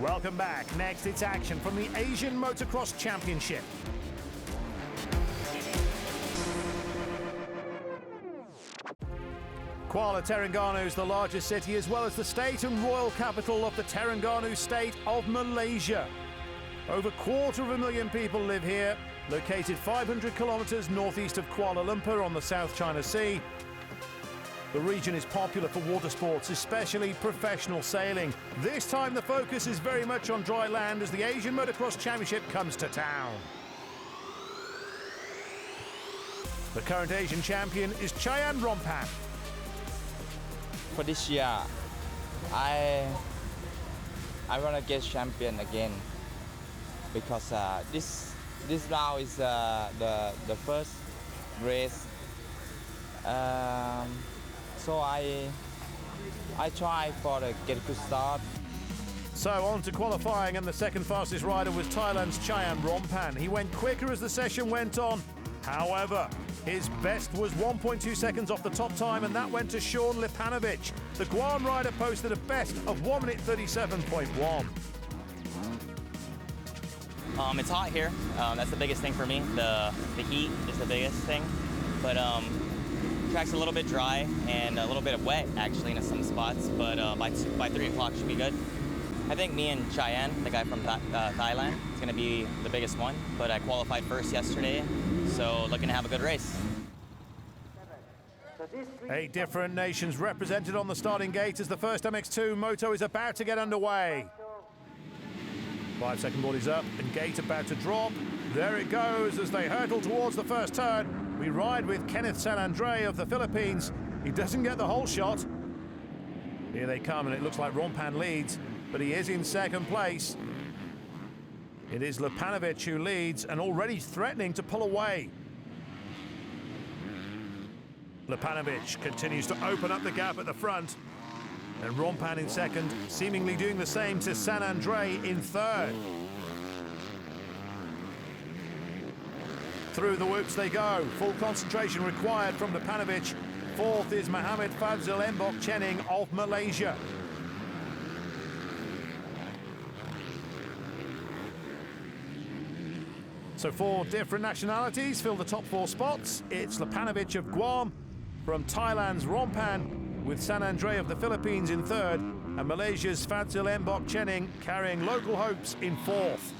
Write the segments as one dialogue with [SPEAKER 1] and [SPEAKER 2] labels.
[SPEAKER 1] Welcome back. Next, it's action from the Asian Motocross Championship. Kuala Terengganu is the largest city as well as the state and royal capital of the Terengganu state of Malaysia. Over 250,000 people live here, located 500 kilometers northeast of Kuala Lumpur on the South China Sea. The region is popular for water sports, especially professional sailing. This time the focus is very much on dry land as the Asian Motocross Championship comes to town. The current Asian champion is Chayan Rompan.
[SPEAKER 2] For this year, I want to get champion again because this now is the first race. So I try for to get a good start.
[SPEAKER 1] So on to qualifying, and the second fastest rider was Thailand's Chayan Rompan. He went quicker as the session went on. However, his best was 1.2 seconds off the top time, and that went to Sean Lipanovic. The Guam rider posted a best of 1 minute 37.1.
[SPEAKER 3] It's hot here. That's the biggest thing for me. The heat is the biggest thing. But track's a little bit dry and a little bit of wet actually in some spots. But by 3 o'clock should be good. I think me and Chayan, the guy from Thailand, is going to be the biggest one. But I qualified first yesterday, so looking to have a good race.
[SPEAKER 1] 8 different nations represented on the starting gate as the first MX2 Moto is about to get underway. 5-second board is up and gate about to drop. There it goes as they hurtle towards the first turn. We ride with Kenneth San Andre of the Philippines. He doesn't get the whole shot. Here they come, and it looks like Rompan leads, but he is in second place. It is Lipanovic who leads and already threatening to pull away. Lipanovic continues to open up the gap at the front. And Rompan in second, seemingly doing the same to San Andre in third. Through the whoops they go. Full concentration required from Lipanovic. Fourth is Mohammed Fadzil Mbok Chening of Malaysia. So 4 different nationalities fill the top 4 spots. It's Lipanovic of Guam, from Thailand's Rompan, with San Andre of the Philippines in third, and Malaysia's Fadzil Mbok Chening carrying local hopes in fourth.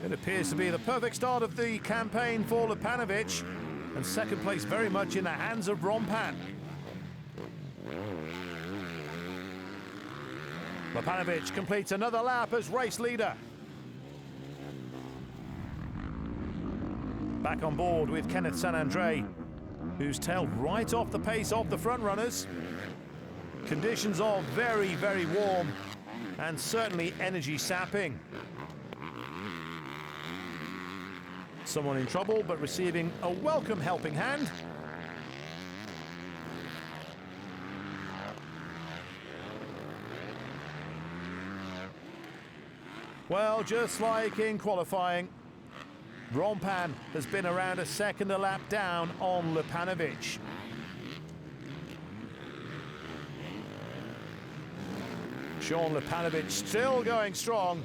[SPEAKER 1] It appears to be the perfect start of the campaign for Lipanovic, and second place very much in the hands of Rompan. Lipanovic completes another lap as race leader. Back on board with Kenneth San Andre, who's tailed right off the pace of the front runners. Conditions are very, very warm and certainly energy sapping. Someone in trouble but receiving a welcome helping hand. Well, just like in qualifying, Rompan has been around a second a lap down on Lipanovic. Sean Lipanovic still going strong,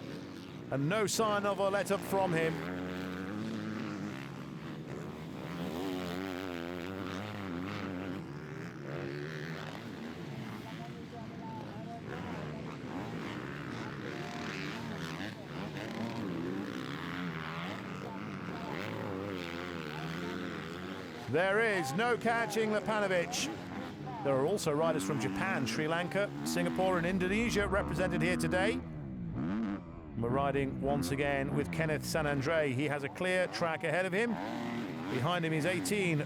[SPEAKER 1] and no sign of a let-up from him. There is no catching Lipanovic. There are also riders from Japan, Sri Lanka, Singapore and Indonesia represented here today. We're riding once again with Kenneth San Andre. He has a clear track ahead of him. Behind him is 18,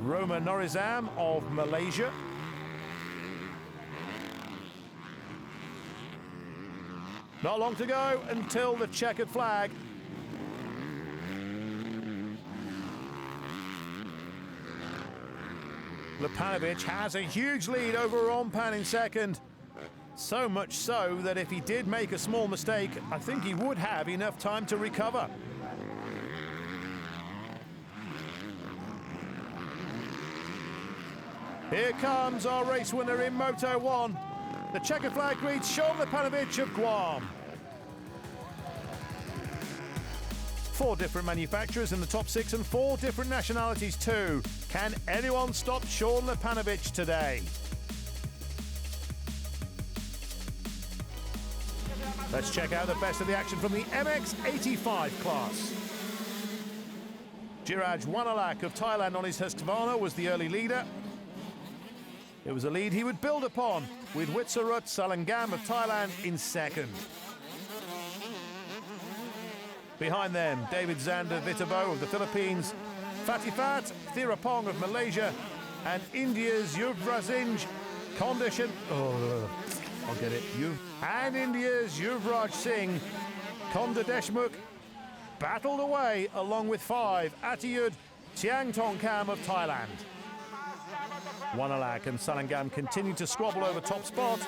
[SPEAKER 1] Roma Norizam of Malaysia. Not long to go until the checkered flag. Lipanovic has a huge lead over Rompan in second. So much so that if he did make a small mistake, I think he would have enough time to recover. Here comes our race winner in Moto 1. The checkered flag reads Sean Lepanovic of Guam. 4 different manufacturers in the top 6 and 4 different nationalities too. Can anyone stop Sean Lepanovic today? Let's check out the best of the action from the MX85 class. Jiraj Wanalak of Thailand on his Husqvarna was the early leader. It was a lead he would build upon, with Witsarut Salangam of Thailand in second. Behind them, David Zander Vitabo of the Philippines, Fatifat Thirapong of Malaysia, and India's Yuvraj Kondishan. I'll get it. And India's Yuvraj Singh Kondadeshmukh battled away along with 5 Atiyud Tiangtongkam of Thailand. Wanalak and Salangam continued to squabble over top spot.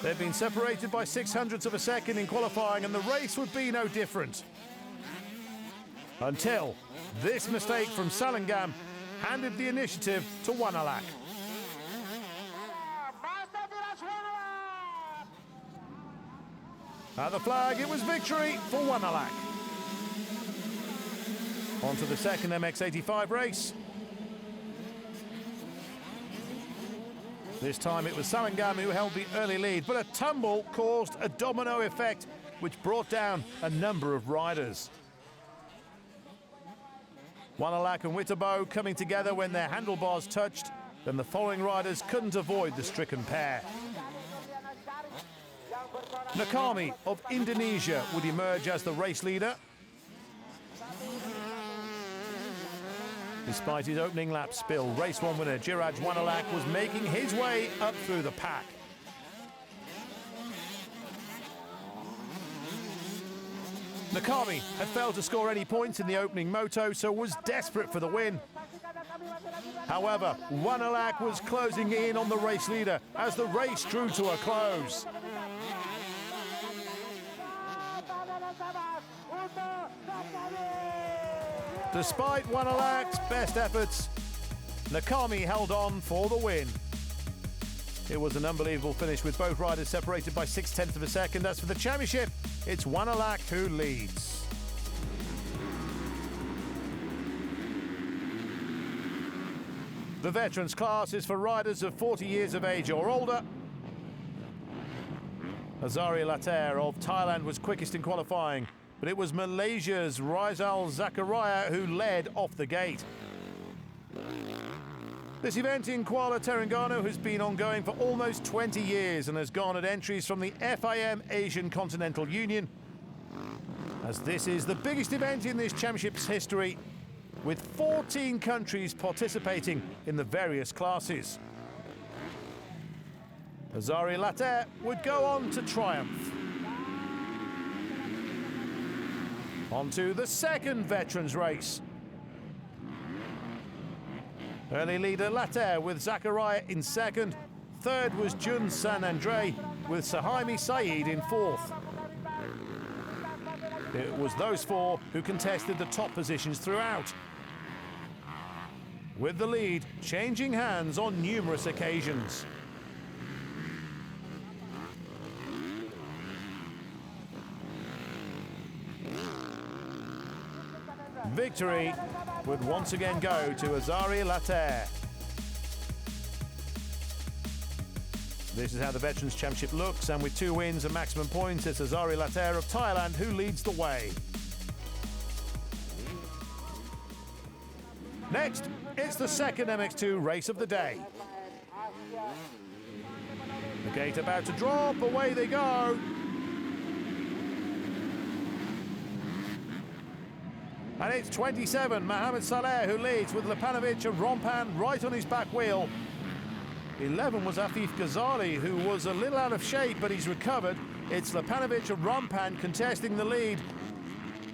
[SPEAKER 1] They've been separated by 0.06 of a second in qualifying, and the race would be no different. Until this mistake from Salangam handed the initiative to Wanalak. At the flag, it was victory for Wanalak. On to the second MX85 race. This time it was Salangam who held the early lead, but a tumble caused a domino effect which brought down a number of riders. Wanalak and Witabo coming together when their handlebars touched, then the following riders couldn't avoid the stricken pair. Nakami of Indonesia would emerge as the race leader. Despite his opening lap spill, race 1 winner Jiraj Wanalak was making his way up through the pack. Nakami had failed to score any points in the opening moto, so was desperate for the win. However, Wanalak was closing in on the race leader as the race drew to a close. Despite Wanalak's best efforts, Nakami held on for the win. It was an unbelievable finish with both riders separated by 0.6 of a second. As for the championship, it's Wanalak who leads. The veterans class is for riders of 40 years of age or older. Azari Later of Thailand was quickest in qualifying, but it was Malaysia's Rizal Zakaria who led off the gate. This event in Kuala Terengganu has been ongoing for almost 20 years and has garnered entries from the FIM Asian Continental Union, as this is the biggest event in this championship's history, with 14 countries participating in the various classes. Azari Later would go on to triumph. On to the second veterans race. Early leader Later with Zakaria in second. Third was Jun San Andre with Sahaimi Saeed in fourth. It was those 4 who contested the top positions throughout, with the lead changing hands on numerous occasions. Victory would once again go to Azari Later. This is how the Veterans Championship looks, and with 2 wins and maximum points, it's Azari Later of Thailand who leads the way. Next, it's the second MX2 race of the day. The gate about to drop, away they go. And it's 27, Mohamed Saleh, who leads with Lepanovic of Rompan right on his back wheel. 11 was Afif Ghazali, who was a little out of shape, but he's recovered. It's Lepanovic of Rompan contesting the lead.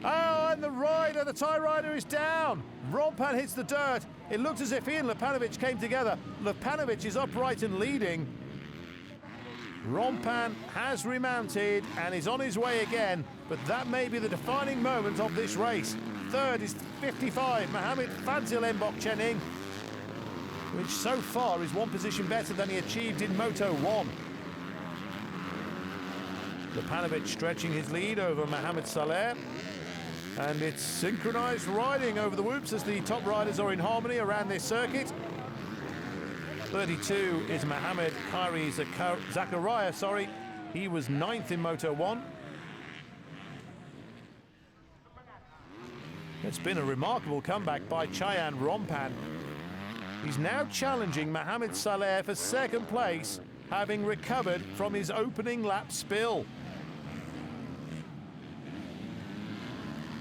[SPEAKER 1] Oh, and the Thai rider is down. Rompan hits the dirt. It looks as if he and Lepanovic came together. Lepanovic is upright and leading. Rompan has remounted and is on his way again, but that may be the defining moment of this race. Third is 55, Mohamed Fadzil Mbok Chening. which so far is one position better than he achieved in Moto 1. Lopanovic stretching his lead over Mohamed Saleh. And it's synchronized riding over the whoops as the top riders are in harmony around this circuit. 32 is Mohamed Khairi Zakaria, He was 9th in Moto 1. It's been a remarkable comeback by Cheyenne Rompan. He's now challenging Mohamed Saleh for second place, having recovered from his opening lap spill.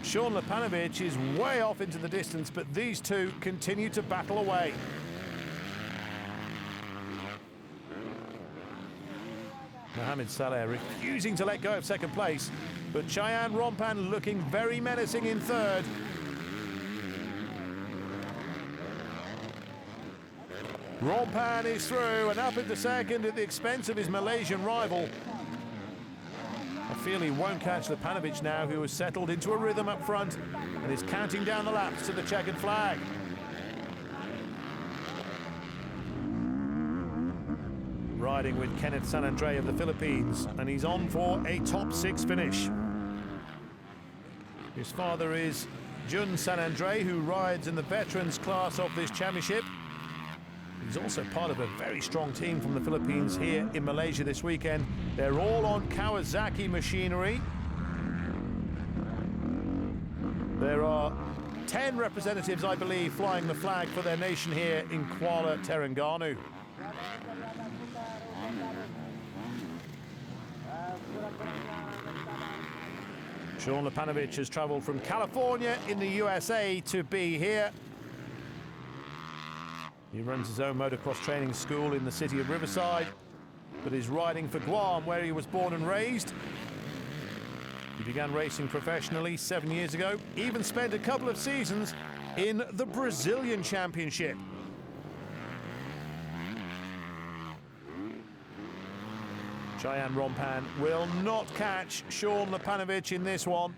[SPEAKER 1] Sean Lopanovic is way off into the distance, but these two continue to battle away. Mohamed Saleh refusing to let go of second place, but Cheyenne Rompan looking very menacing in third. Rompan is through and up into second at the expense of his Malaysian rival. I feel he won't catch Lopanovic now, who has settled into a rhythm up front and is counting down the laps to the checkered flag. Riding with Kenneth San Andre of the Philippines, and he's on for a top 6 finish. His father is Jun San Andre, who rides in the veterans class of this championship. He's also part of a very strong team from the Philippines here in Malaysia this weekend. They're all on Kawasaki machinery. There are 10 representatives, I believe, flying the flag for their nation here in Kuala Terengganu. Sean Lopanovic has travelled from California in the USA to be here. He runs his own motocross training school in the city of Riverside, but is riding for Guam, where he was born and raised. He began racing professionally 7 years ago, even spent a couple of seasons in the Brazilian Championship. Cheyenne Rompan will not catch Sean Lopanovic in this one.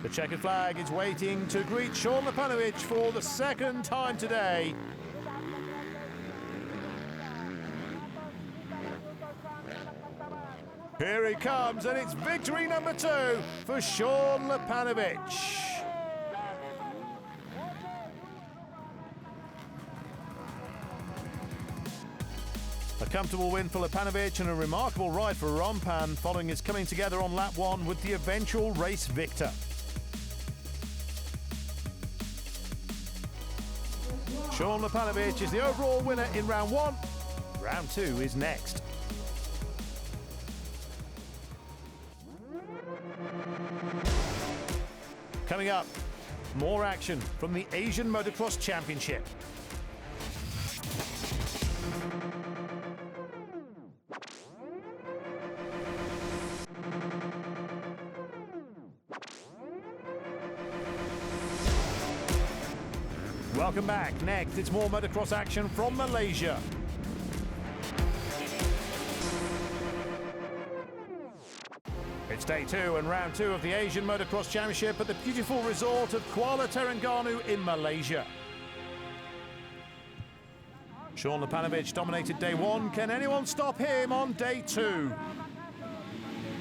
[SPEAKER 1] The checkered flag is waiting to greet Sean Lopanovic for the second time today. Here he comes, and it's victory number 2 for Sean Lopanovic. A comfortable win for Lopanovic and a remarkable ride for Rompan following his coming together on lap 1 with the eventual race victor. Sean Lopanovic is the overall winner in round 1. Round 2 is next. Coming up, more action from the Asian Motocross Championship. Welcome back. Next, it's more motocross action from Malaysia. It's day 2 and round 2 of the Asian Motocross Championship at the beautiful resort of Kuala Terengganu in Malaysia. Sean Lopanovic dominated day 1. Can anyone stop him on day 2?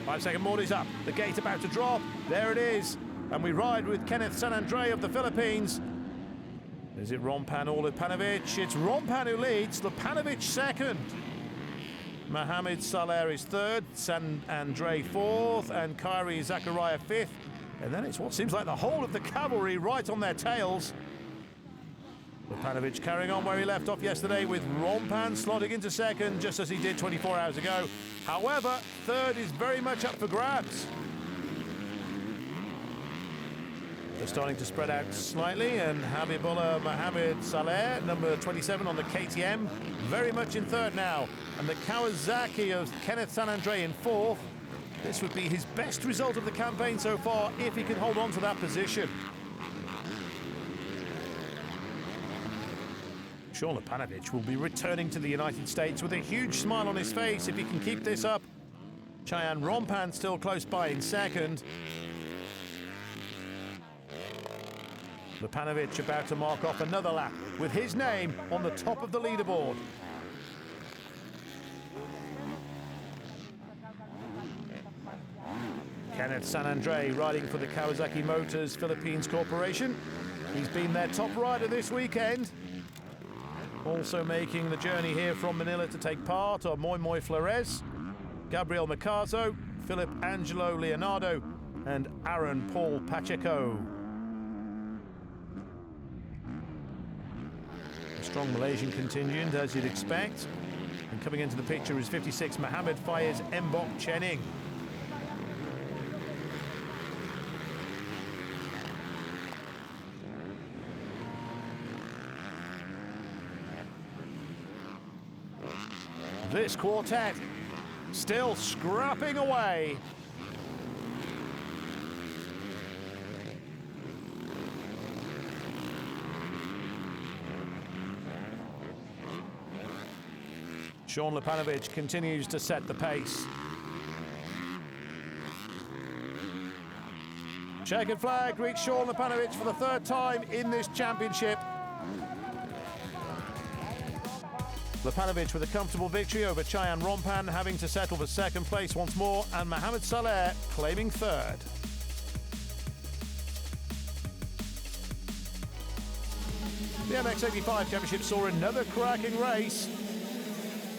[SPEAKER 1] 5-second board is up. The gate about to drop. There it is. And we ride with Kenneth San Andre of the Philippines. Is it Rompan or Lopanovic? It's Rompan who leads, Lopanovic second. Mohamed Saleh is third, San Andre fourth, and Khairi Zakaria fifth. And then it's what seems like the whole of the cavalry right on their tails. Lopanovic carrying on where he left off yesterday, with Rompan slotting into second just as he did 24 hours ago. However, third is very much up for grabs. They're starting to spread out slightly, and Habibullah Mohamed Saleh, number 27 on the KTM, very much in third now. And the Kawasaki of Kenneth San Andre in fourth. This would be his best result of the campaign so far if he can hold on to that position. Sean Lopanovic will be returning to the United States with a huge smile on his face if he can keep this up. Cheyenne Rompan still close by in second. Lipanovic about to mark off another lap with his name on the top of the leaderboard. Kenneth Sanandre riding for the Kawasaki Motors Philippines Corporation. He's been their top rider this weekend. Also making the journey here from Manila to take part are Moy Flores, Gabriel Micazo, Philip Angelo Leonardo, and Aaron Paul Pacheco. A strong Malaysian contingent, as you'd expect. And coming into the picture is 56 Mohammed Faiz Mbok Chening. This quartet still scrapping away. Sean Lipanovic continues to set the pace. Checkered flag reached Sean Lipanovic for the third time in this championship. Lipanovic with a comfortable victory over Chayan Rompan, having to settle for second place once more, and Mohamed Saleh claiming third. The MX85 Championship saw another cracking race.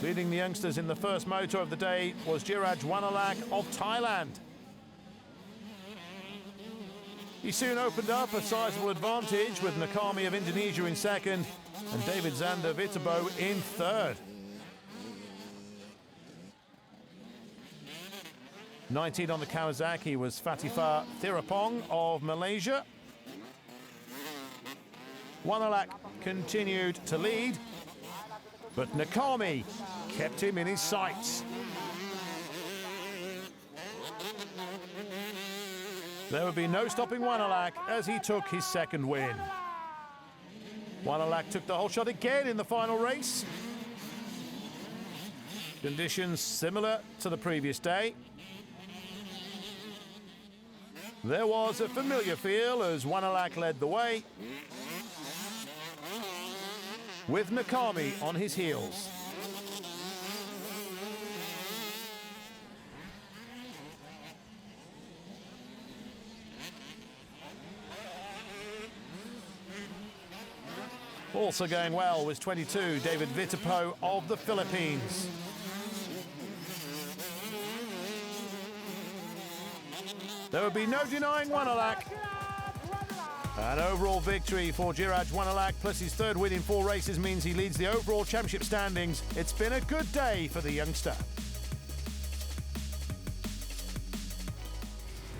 [SPEAKER 1] Leading the youngsters in the first moto of the day was Jiraj Wanalak of Thailand. He soon opened up a sizable advantage with Nakami of Indonesia in second and David Zander Viterbo in third. 19 on the Kawasaki was Fatifa Thirapong of Malaysia. Wanalak continued to lead, but Nakami kept him in his sights. There would be no stopping Wanalak as he took his second win. Wanalak took the whole shot again in the final race. Conditions similar to the previous day. There was a familiar feel as Wanalak led the way, with Nakami on his heels. Also going well was 22, David Viterbo of the Philippines. There would be no denying Wanalak. An overall victory for Jiraj Wanalak, plus his third win in 4 races, means he leads the overall championship standings. It's been a good day for the youngster.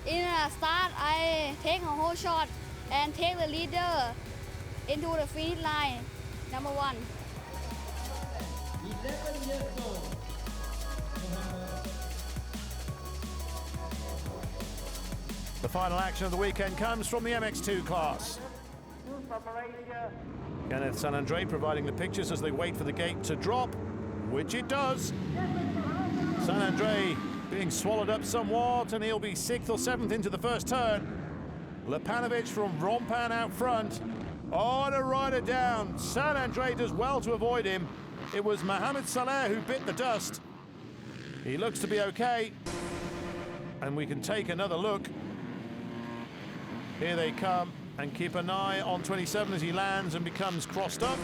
[SPEAKER 4] In the start, I take a whole shot and take the leader into the finish line, number 1.
[SPEAKER 5] 11 years old.
[SPEAKER 1] The final action of the weekend comes from the MX2 class. Kenneth Sanandre providing the pictures as they wait for the gate to drop, which it does. Sanandre being swallowed up somewhat, and he'll be 6th or 7th into the first turn. Lipanovic from Rompan out front. On a rider down. Sanandre does well to avoid him. It was Mohamed Saleh who bit the dust. He looks to be okay. And we can take another look. Here they come, and keep an eye on 27 as he lands and becomes crossed up.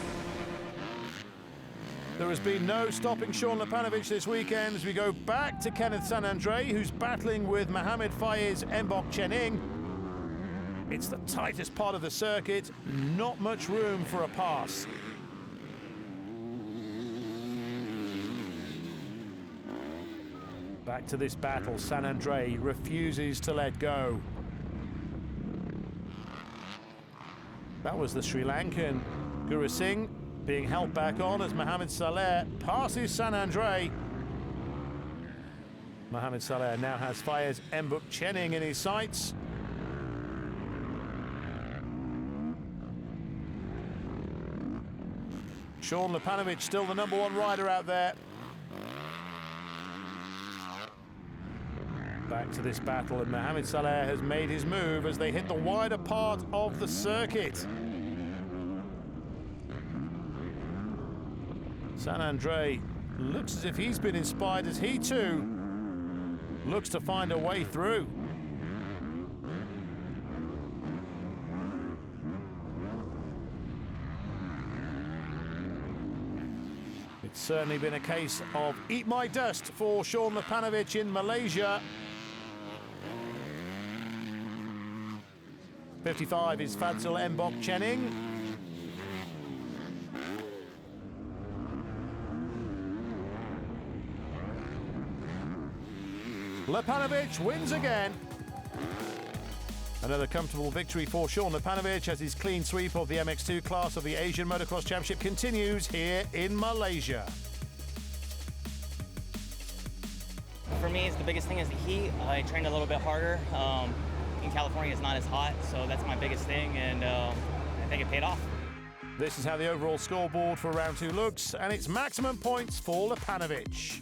[SPEAKER 1] There has been no stopping Sean Lipanovic this weekend as we go back to Kenneth Sanandre, who's battling with Mohammed Faiz Mbok Chening. It's the tightest part of the circuit, not much room for a pass. Back to this battle, Sanandre refuses to let go. That was the Sri Lankan Guru Singh being held back on as Mohamed Saleh passes Sanandre. Mohamed Saleh now has Faiz Mbok Chening in his sights. Sean Lipanovic still the #1 rider out there. Back back to this battle, and Mohamed Saleh has made his move as they hit the wider part of the circuit. San Andre looks as if he's been inspired as he too looks to find a way through. It's certainly been a case of eat my dust for Sean Lepanovic in Malaysia. 55 is Fadzil Mbok Chening. Lepanovic wins again. Another comfortable victory for Sean Lepanovic as his clean sweep of the MX2 class of the Asian Motocross Championship continues here in Malaysia.
[SPEAKER 3] For me, the biggest thing is the heat. I trained a little bit harder. In California, it's not as hot, so that's my biggest thing, and I think it paid off.
[SPEAKER 1] This is how the overall scoreboard for round 2 looks, and it's maximum points for Lepanovic.